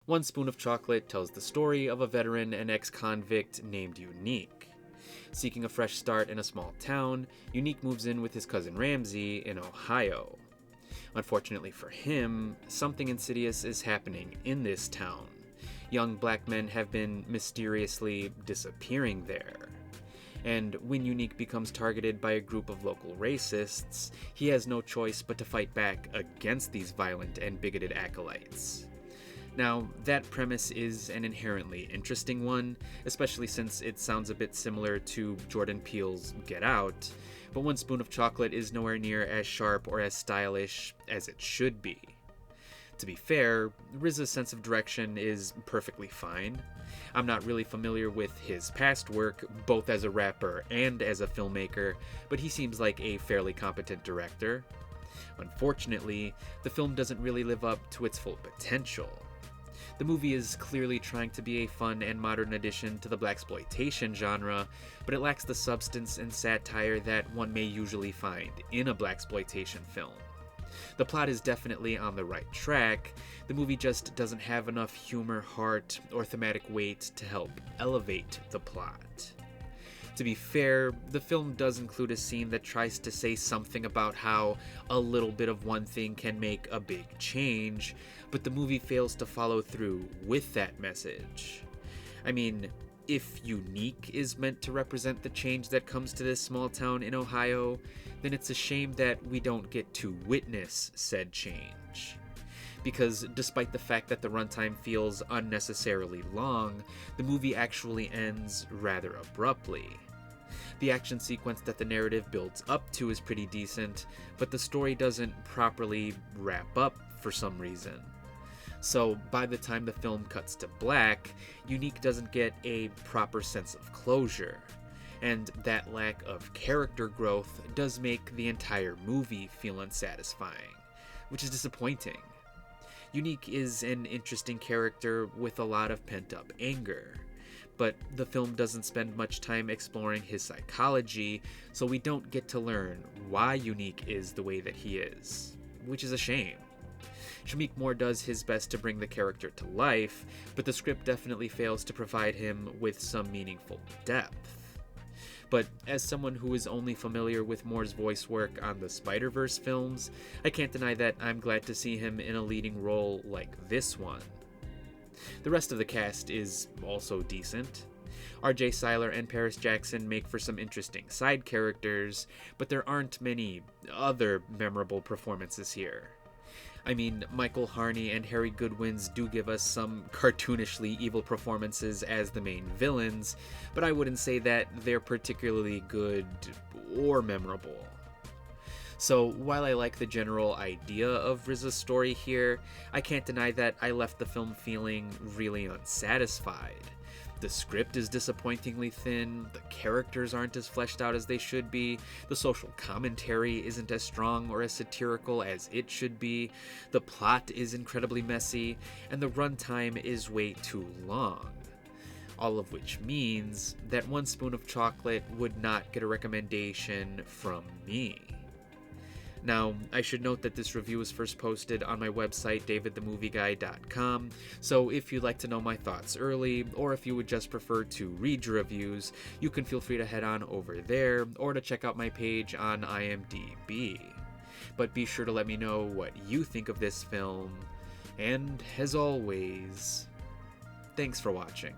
One Spoon of Chocolate tells the story of a veteran and ex-convict named Unique. Seeking a fresh start in a small town, Unique moves in with his cousin Ramsey in Ohio. Unfortunately for him, something insidious is happening in this town. Young black men have been mysteriously disappearing there. And when Unique becomes targeted by a group of local racists, he has no choice but to fight back against these violent and bigoted acolytes. Now, that premise is an inherently interesting one, especially since it sounds a bit similar to Jordan Peele's Get Out, but One Spoon of Chocolate is nowhere near as sharp or as stylish as it should be. To be fair, RZA's sense of direction is perfectly fine. I'm not really familiar with his past work, both as a rapper and as a filmmaker, but he seems like a fairly competent director. Unfortunately, the film doesn't really live up to its full potential. The movie is clearly trying to be a fun and modern addition to the blaxploitation genre, but it lacks the substance and satire that one may usually find in a blaxploitation film. The plot is definitely on the right track, the movie just doesn't have enough humor, heart, or thematic weight to help elevate the plot. To be fair, the film does include a scene that tries to say something about how a little bit of one thing can make a big change, but the movie fails to follow through with that message. I mean, if Unique is meant to represent the change that comes to this small town in Ohio, then it's a shame that we don't get to witness said change. Because despite the fact that the runtime feels unnecessarily long, the movie actually ends rather abruptly. The action sequence that the narrative builds up to is pretty decent, but the story doesn't properly wrap up for some reason. So by the time the film cuts to black, Unique doesn't get a proper sense of closure. And that lack of character growth does make the entire movie feel unsatisfying, which is disappointing. Unique is an interesting character with a lot of pent-up anger, but the film doesn't spend much time exploring his psychology, so we don't get to learn why Unique is the way that he is, which is a shame. Shameik Moore does his best to bring the character to life, but the script definitely fails to provide him with some meaningful depth. But as someone who is only familiar with Moore's voice work on the Spider-Verse films, I can't deny that I'm glad to see him in a leading role like this one. The rest of the cast is also decent. RJ Cyler and Paris Jackson make for some interesting side characters, but there aren't many other memorable performances here. I mean, Michael Harney and Harry Goodwins do give us some cartoonishly evil performances as the main villains, but I wouldn't say that they're particularly good or memorable. So while I like the general idea of RZA's story here, I can't deny that I left the film feeling really unsatisfied. The script is disappointingly thin, the characters aren't as fleshed out as they should be, the social commentary isn't as strong or as satirical as it should be, the plot is incredibly messy, and the runtime is way too long. All of which means that One Spoon of Chocolate would not get a recommendation from me. Now, I should note that this review was first posted on my website, davidthemovieguy.com, so if you'd like to know my thoughts early, or if you would just prefer to read your reviews, you can feel free to head on over there, or to check out my page on IMDb. But be sure to let me know what you think of this film, and as always, thanks for watching.